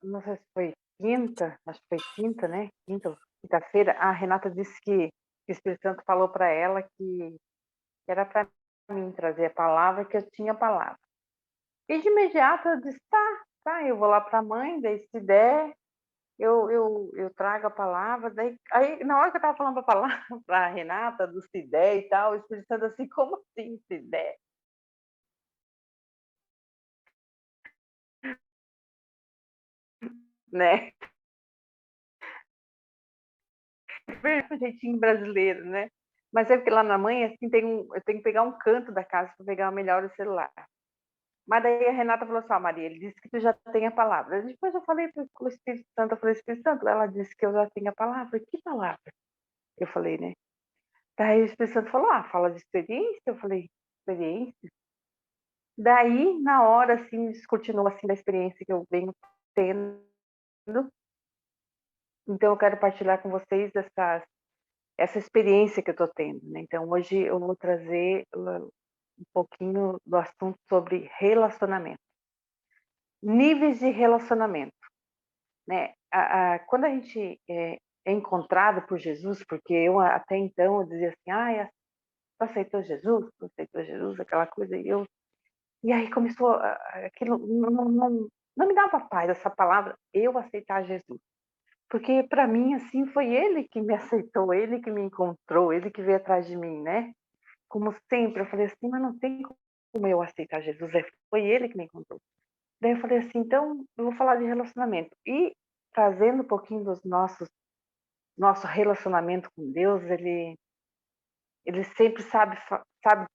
Não sei se foi quinta, acho que foi quinta, né? Quinta-feira, a Renata disse que o Espírito Santo falou para ela que era para mim trazer a palavra, que eu tinha a palavra. E de imediato eu disse, tá, eu vou lá para a mãe, daí se der, eu trago a palavra. Daí, aí, na hora que eu estava falando a palavra para a Renata, do se der e tal, o Espírito Santo assim, como assim se der? Né? Um jeitinho brasileiro, né? Mas é porque lá na mãe, assim, eu tenho que pegar um canto da casa para pegar melhor o celular. Mas daí a Renata falou assim, Maria, ele disse que tu já tem a palavra. Depois eu falei para o Espírito Santo, eu falei, Espírito Santo, ela disse que eu já tenho a palavra. Que palavra? Eu falei, né? Daí o Espírito Santo falou, fala de experiência. Eu falei, experiência? Daí, na hora, assim, descortinou, assim, da experiência que eu venho tendo. Então, eu quero partilhar com vocês essa experiência que eu estou tendo, né? Então, hoje eu vou trazer um pouquinho do assunto sobre relacionamento. Níveis de relacionamento, né? Quando a gente é encontrado por Jesus, porque eu até então eu dizia assim, tu aceitou Jesus? Tu aceitou Jesus? Aquela coisa, e aí começou aquilo, não me dava paz essa palavra, eu aceitar Jesus. Porque para mim, assim, foi ele que me aceitou, ele que me encontrou, ele que veio atrás de mim, né? Como sempre, eu falei assim, mas não tem como eu aceitar Jesus, foi ele que me encontrou. Daí eu falei assim, então eu vou falar de relacionamento. E trazendo um pouquinho dos nosso relacionamento com Deus, ele sempre sabe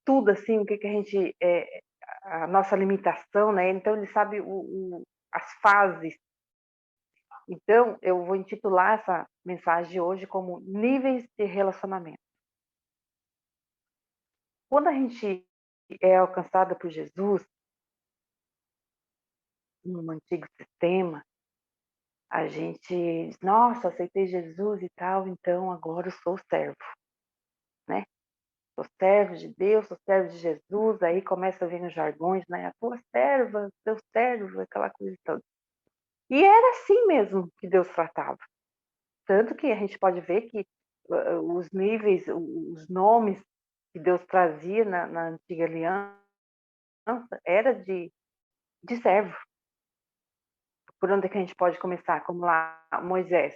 tudo, assim, o que que a gente, a nossa limitação, né? Então ele sabe as fases. Então eu vou intitular essa mensagem de hoje como níveis de relacionamento. Quando a gente é alcançada por Jesus, no antigo sistema, a gente diz, nossa, aceitei Jesus e tal, então agora eu sou servo, né? Sou servo de Deus, sou servo de Jesus, aí começa a vir os jargões, né? A tua serva, teu servo, aquela coisa toda. E era assim mesmo que Deus tratava. Tanto que a gente pode ver que os níveis, os nomes que Deus trazia na antiga aliança era de servo. Por onde é que a gente pode começar? Como lá, Moisés,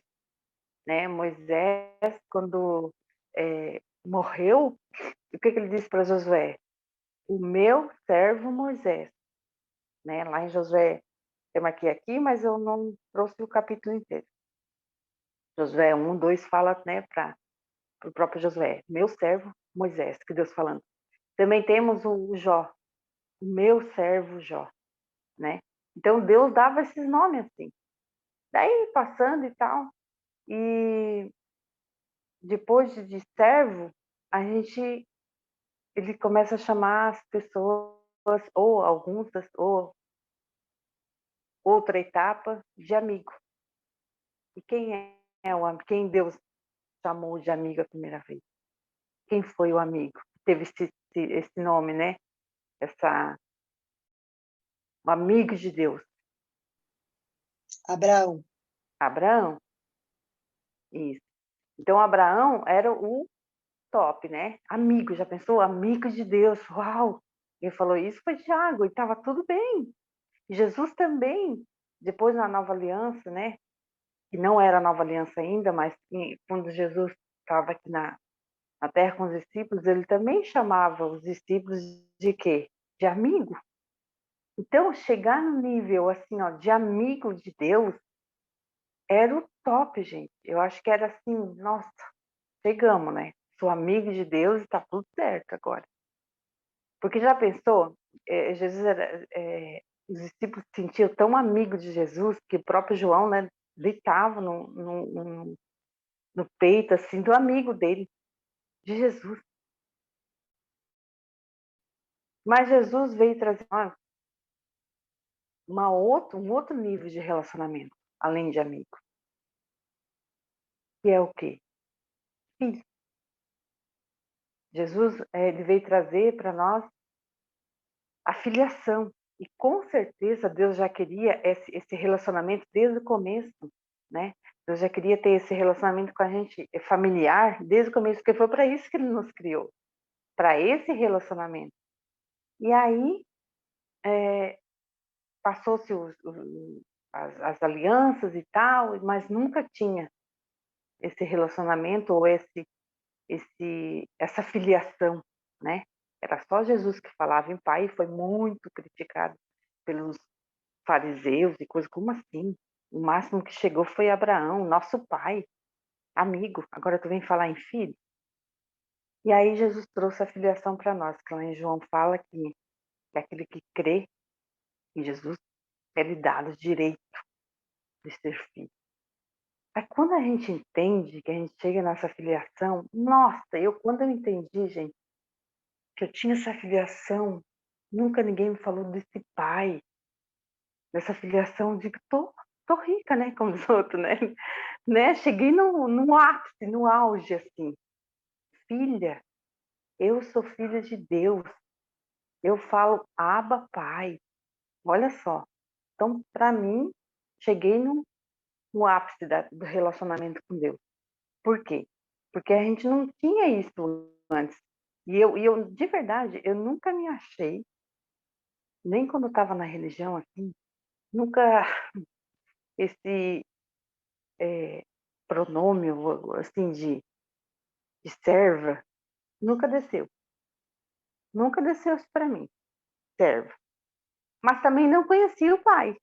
né? Moisés, quando morreu, o que ele disse para Josué? O meu servo Moisés, né? Lá em Josué, eu marquei aqui, mas eu não trouxe o capítulo inteiro. Josué 1, 2 fala, né, para o próprio Josué, meu servo Moisés, que Deus falando. Também temos o Jó, o meu servo Jó, né? Então Deus dava esses nomes assim. Daí passando e tal, e depois de servo, ele começa a chamar as pessoas, ou alguns, ou outra etapa, de amigo. E quem é o amigo? Quem Deus chamou de amigo a primeira vez? Quem foi o amigo? Teve esse nome, né? O amigo de Deus. Abraão. Abraão? Isso. Então, Abraão era o top, né? Amigo, já pensou? Amigo de Deus, uau! Quem falou isso foi Tiago, e estava tudo bem. Jesus também, depois na nova aliança, né? Que não era a nova aliança ainda, mas quando Jesus estava aqui na terra com os discípulos, ele também chamava os discípulos de quê? De amigo. Então, chegar no nível assim, ó, de amigo de Deus, era o top, gente. Eu acho que era assim, nossa, chegamos, né? Sou amigo de Deus e tá tudo certo agora. Porque já pensou? Jesus os discípulos se sentiam tão amigos de Jesus que o próprio João, né, deitava no peito, assim, do amigo dele, de Jesus. Mas Jesus veio trazer um outro nível de relacionamento, além de amigo. Que é o quê? Filho. Jesus, ele veio trazer para nós a filiação. E com certeza Deus já queria esse relacionamento desde o começo, né? Deus já queria ter esse relacionamento com a gente familiar desde o começo, porque foi para isso que Ele nos criou, para esse relacionamento. E aí passou-se as alianças e tal, mas nunca tinha esse relacionamento ou essa filiação, né? Era só Jesus que falava em pai e foi muito criticado pelos fariseus e coisas como assim. O máximo que chegou foi Abraão, nosso pai, amigo. Agora tu vem falar em filho? E aí Jesus trouxe a filiação para nós, que lá em João fala que aquele que crê em Jesus é lhe dado o direito de ser filho. Aí quando a gente entende que a gente chega nessa filiação, nossa, quando eu entendi, gente, que eu tinha essa filiação, nunca ninguém me falou desse pai, dessa filiação de que tô rica, né, como os outros, né? Cheguei no ápice, no auge, assim. Filha, eu sou filha de Deus. Eu falo, Abba, Pai. Olha só. Então, para mim, cheguei no ápice do relacionamento com Deus. Por quê? Porque a gente não tinha isso antes. E eu, de verdade, eu nunca me achei, nem quando eu estava na religião, assim, nunca esse pronome, assim, de serva, nunca desceu. Nunca desceu isso para mim, serva. Mas também não conhecia o pai.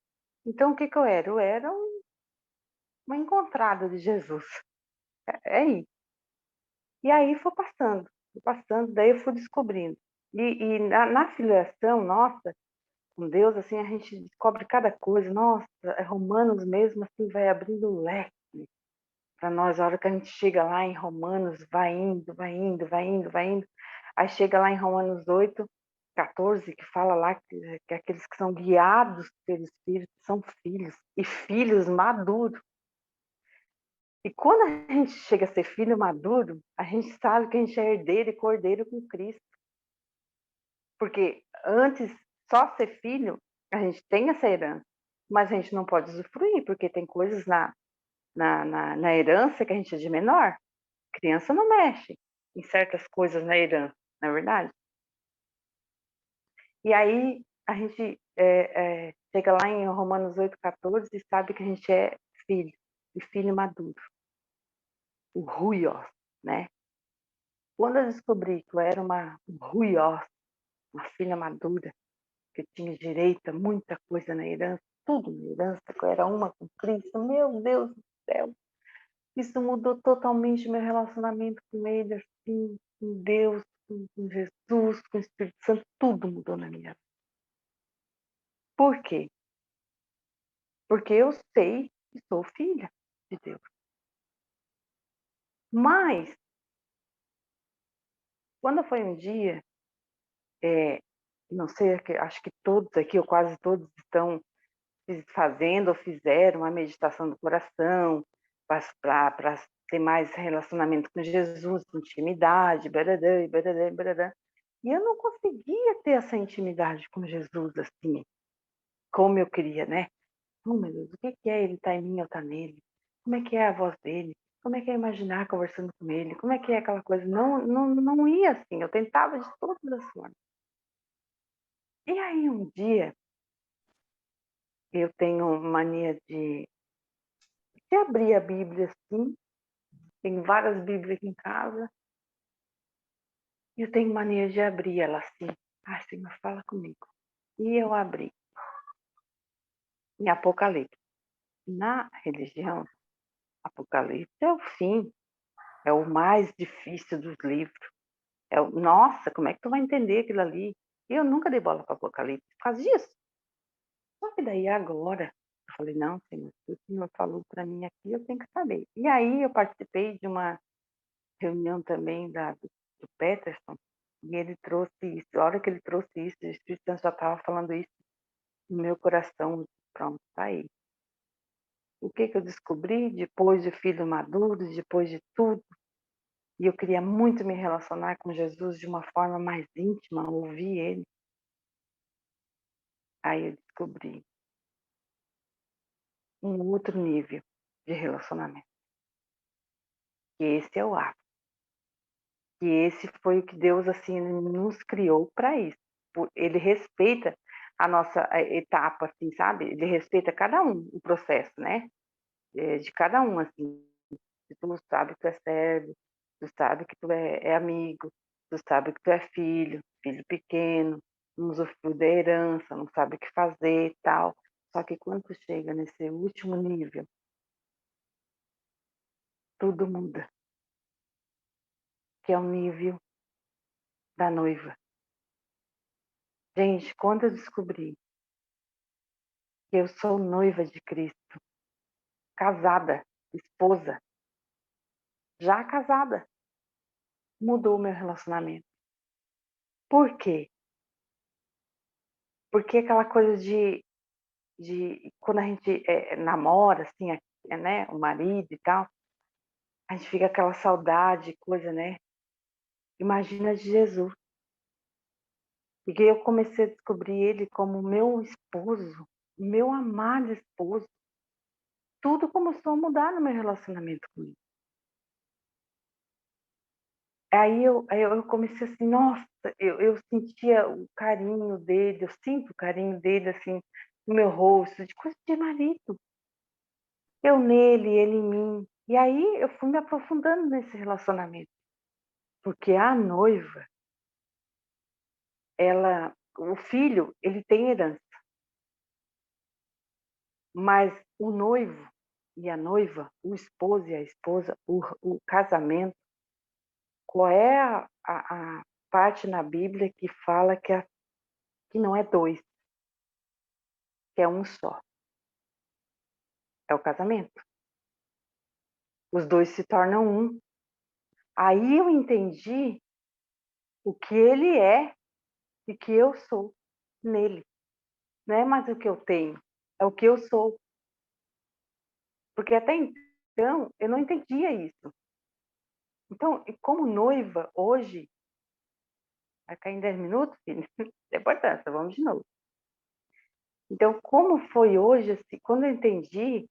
Então, o que que eu era? Eu era uma encontrada de Jesus. É isso. E aí foi passando, daí eu fui descobrindo. E na filiação nossa, com Deus, assim, a gente descobre cada coisa. Nossa, Romanos mesmo, assim, vai abrindo um leque para nós. A hora que a gente chega lá em Romanos, vai indo, vai indo, vai indo, vai indo. Aí chega lá em Romanos 8, 14, que fala lá que aqueles que são guiados pelo Espírito são filhos, e filhos maduros. E quando a gente chega a ser filho maduro, a gente sabe que a gente é herdeiro e cordeiro com Cristo. Porque antes, só ser filho, a gente tem essa herança, mas a gente não pode usufruir, porque tem coisas na herança que a gente é de menor. Criança não mexe em certas coisas na herança, não é verdade? E aí a gente chega lá em Romanos 8, 14 e sabe que a gente é filho, e filho maduro, o ruios, né? Quando eu descobri que eu era uma ruios, uma filha madura, que eu tinha direito a muita coisa na herança, tudo na herança, que eu era uma com Cristo, meu Deus do céu, isso mudou totalmente meu relacionamento com Ele, assim, com Deus, com Jesus, com o Espírito Santo, tudo mudou na minha vida. Por quê? Porque eu sei que sou filha de Deus. Mas, quando foi um dia, não sei, acho que todos aqui, ou quase todos, estão fazendo ou fizeram uma meditação do coração para ter mais relacionamento com Jesus, intimidade, barará, barará, barará. E eu não conseguia ter essa intimidade com Jesus assim, como eu queria, né? Oh, meu Deus, o que que é ele estar em mim, eu estar nele? Como é que é a voz dele? Como é que é imaginar conversando com ele? Como é que é aquela coisa? Não, não, não ia assim, eu tentava de todas as formas. E aí um dia eu tenho mania de abrir a Bíblia assim, tem várias Bíblias aqui em casa, e eu tenho mania de abrir ela assim. Ai, Senhor, fala comigo. E eu abri em Apocalipse. Na religião, Apocalipse é o fim, é o mais difícil dos livros. Nossa, como é que tu vai entender aquilo ali? E eu nunca dei bola para Apocalipse por causa disso. Só que daí agora, eu falei, não, Senhor, se o Senhor falou para mim aqui, eu tenho que saber. E aí eu participei de uma reunião também do Peterson, e ele trouxe isso. A hora que ele trouxe isso, o Espírito Santo já estava falando isso no meu coração. Pronto, tá aí. O que que eu descobri depois de filho maduro, depois de tudo? E eu queria muito me relacionar com Jesus de uma forma mais íntima, ouvir ele. Aí eu descobri um outro nível de relacionamento, que esse é o ápice, que esse foi o que Deus, assim, nos criou para isso. Ele respeita a nossa etapa, assim, sabe? Ele respeita cada um, o processo, né? De cada um, assim. Tu sabe que tu é servo, tu sabe que tu é amigo, tu sabe que tu é filho, filho pequeno, não usufrui da herança, não sabe o que fazer e tal. Só que quando tu chega nesse último nível, tudo muda, que é o nível da noiva. Gente, quando eu descobri que eu sou noiva de Cristo, casada, esposa, já casada, mudou o meu relacionamento. Por quê? Porque aquela coisa de quando a gente namora, assim, né, o marido e tal, a gente fica aquela saudade, coisa, né? Imagina de Jesus. Porque eu comecei a descobrir ele como meu esposo, meu amado esposo. Tudo começou a mudar no meu relacionamento com ele. Aí eu comecei assim, nossa, eu sentia o carinho dele, eu sinto o carinho dele, assim, no meu rosto, de coisa de marido. Eu nele, ele em mim. E aí eu fui me aprofundando nesse relacionamento. Porque a noiva, o filho, ele tem herança. Mas o noivo e a noiva, o esposo e a esposa, o casamento, qual é a parte na Bíblia que fala que não é dois, que é um só? É o casamento. Os dois se tornam um. Aí eu entendi o que ele é e que eu sou nele. Não é mais o que eu tenho, é o que eu sou. Porque até então eu não entendia isso. Então, como noiva, hoje, vai cair em 10 minutos, filho? Tem importância, vamos de novo. Então, como foi hoje, assim, quando eu entendi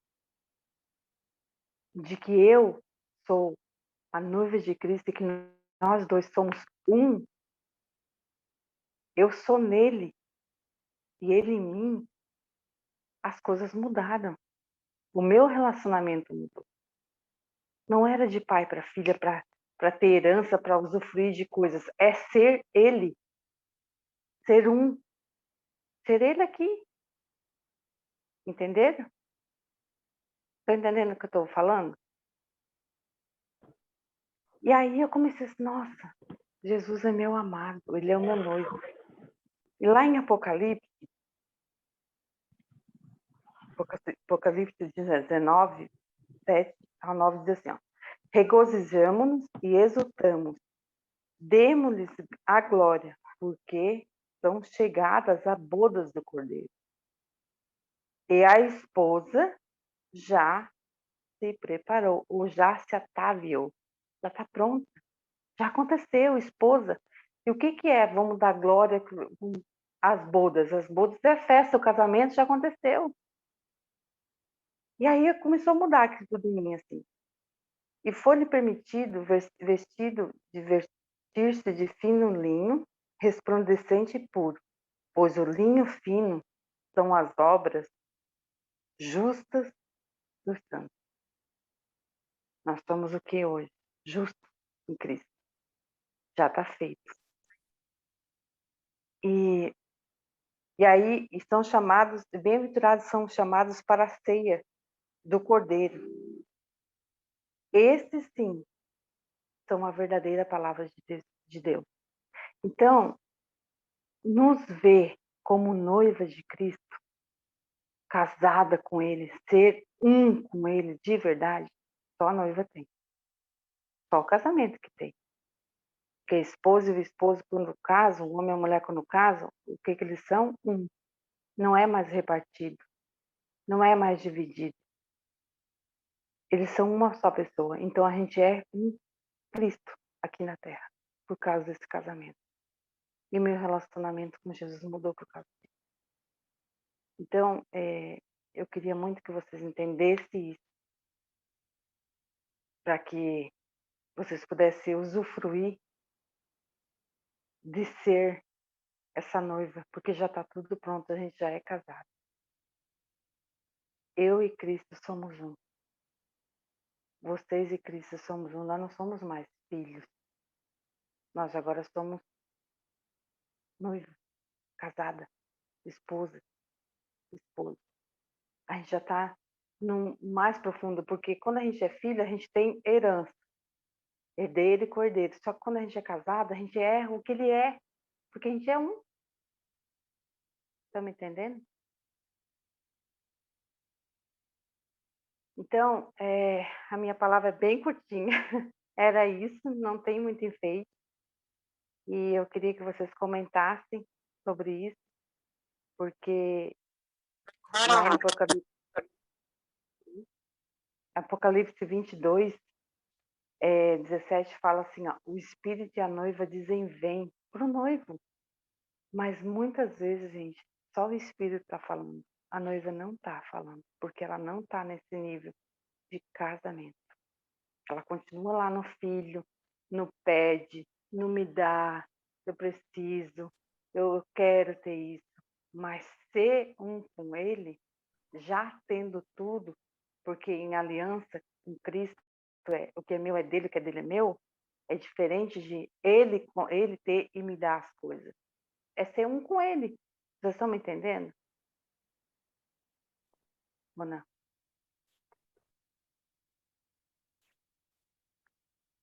de que eu sou a noiva de Cristo e que nós dois somos um, eu sou nele e ele em mim, as coisas mudaram. O meu relacionamento mudou. Não era de pai para filha, para ter herança, para usufruir de coisas. É ser ele, ser um, ser ele aqui. Entenderam? Estão entendendo o que eu estou falando? E aí eu comecei assim, nossa, Jesus é meu amado, ele é o meu noivo. E lá em Apocalipse 19, 7 ao 9 diz assim, ó, regozijamo-nos e exultamos, demos-lhes a glória, porque são chegadas a bodas do Cordeiro. E a esposa já se preparou, ou já se ataviou, já está pronta, já aconteceu, esposa. E o que é? Vamos dar glória às bodas. As bodas é festa, o casamento já aconteceu. E aí começou a mudar tudo em mim, assim. E foi-lhe permitido vestido de vestir-se de fino linho, resplandecente e puro, pois o linho fino são as obras justas dos santos. Nós somos o que hoje? Justos em Cristo. Já está feito. E, e aí e são chamados, bem-aventurados são chamados para a ceia do Cordeiro. Esses sim são a verdadeira palavra de Deus. Então, nos ver como noiva de Cristo, casada com Ele, ser um com Ele de verdade, só a noiva tem. Só o casamento que tem. Porque a esposa e o esposo, quando casam, o homem e a mulher, quando casam, o que eles são? Um. Não é mais repartido. Não é mais dividido. Eles são uma só pessoa. Então a gente é um Cristo aqui na Terra, por causa desse casamento. E meu relacionamento com Jesus mudou por causa disso. Então, eu queria muito que vocês entendessem isso, para que vocês pudessem usufruir de ser essa noiva, porque já está tudo pronto, a gente já é casado. Eu e Cristo somos um. Vocês e Cristo somos um. Nós não somos mais filhos. Nós agora somos noiva, casada, esposa, esposo. A gente já está no mais profundo, porque quando a gente é filho, a gente tem herança, herdeiro e cordeiro. Só que quando a gente é casado, a gente é o que ele é, porque a gente é um. Estão me entendendo? Então, a minha palavra é bem curtinha. Era isso, não tem muito enfeite. E eu queria que vocês comentassem sobre isso, porque lá em Apocalipse 22, 17, fala assim, ó, o Espírito e a noiva dizem vem para o noivo. Mas muitas vezes, gente, só o Espírito está falando. A noiva não está falando, porque ela não está nesse nível de casamento. Ela continua lá no filho, no pede, no me dá, eu preciso, eu quero ter isso. Mas ser um com ele, já tendo tudo, porque em aliança com Cristo, o que é meu é dele, o que é dele é meu, é diferente de ele ter e me dar as coisas. É ser um com ele. Vocês estão me entendendo? Mona?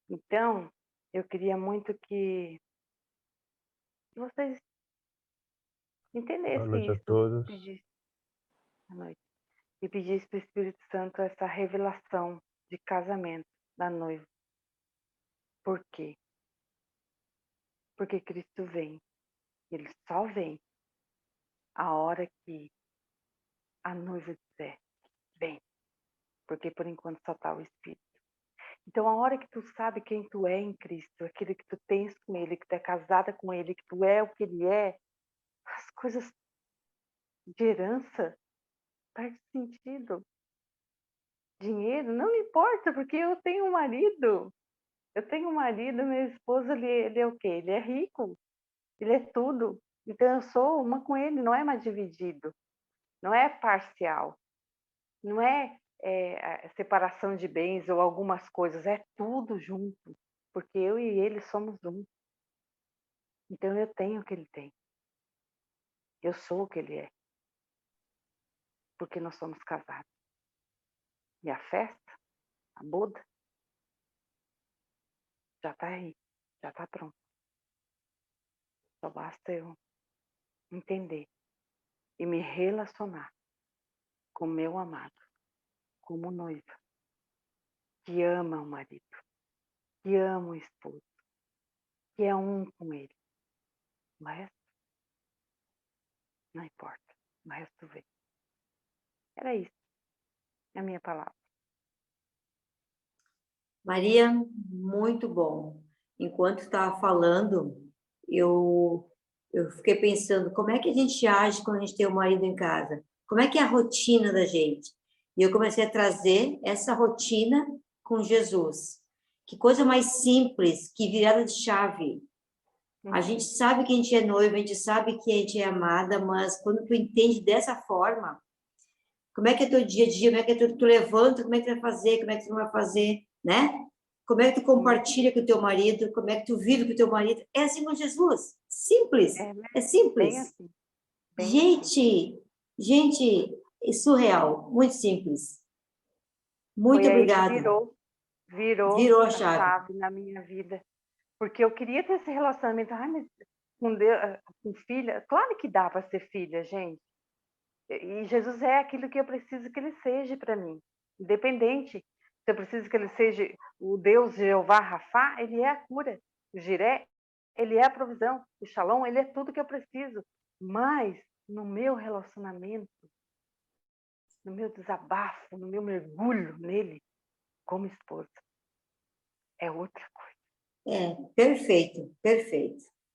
Então, eu queria muito que vocês Boa entendessem noite a isso, todos. pedissem à noite, e pedissem para o Espírito Santo essa revelação de casamento da noiva. Por quê? Porque Cristo vem. Ele só vem a hora que a noiva disser, vem. Porque por enquanto só está o Espírito. Então, a hora que tu sabe quem tu é em Cristo, aquilo que tu tens com Ele, que tu é casada com Ele, que tu é o que Ele é, as coisas de herança perde sentido. Dinheiro não me importa, porque eu tenho um marido. Eu tenho um marido, meu esposo, ele é o quê? Ele é rico, ele é tudo. Então eu sou uma com ele, não é mais dividido, não é parcial, não é, a separação de bens ou algumas coisas, é tudo junto, porque eu e ele somos um. Então eu tenho o que ele tem, eu sou o que ele é, porque nós somos casados. E a festa, a boda, já está aí, já está pronto. Só basta eu entender e me relacionar com meu amado, como noiva, que ama o marido, que ama o esposo, que é um com ele. O resto não importa, o resto vem. Era isso, a minha palavra. Maria, muito bom. Enquanto estava falando, eu fiquei pensando, como é que a gente age quando a gente tem o marido em casa? Como é que é a rotina da gente? E eu comecei a trazer essa rotina com Jesus. Que coisa mais simples, que virada de chave. A gente sabe que a gente é noiva, a gente sabe que a gente é amada, mas quando tu entende dessa forma, como é que é teu dia a dia, como é que é tu levanta, como é que tu vai fazer, como é que tu não vai fazer, né? Como é que tu compartilha com o teu marido, como é que tu vive com o teu marido. É assim com Jesus. Simples. É, É bem simples. assim, bem assim. Gente, é surreal. Muito simples. Foi Muito aí que obrigada. virou Virou a a chave. chave na minha vida. Porque eu queria ter esse relacionamento, ai, mas com Deus, com filha, claro que dá para ser filha, gente. E Jesus é aquilo que eu preciso que ele seja para mim. Independente se eu preciso que ele seja o Deus Jeová Rafá, ele é a cura. O Jiré, ele é a provisão. O Shalom, ele é tudo que eu preciso. Mas no meu relacionamento, no meu desabafo, no meu mergulho nele, como esposa, é outra coisa. É, perfeito, perfeito.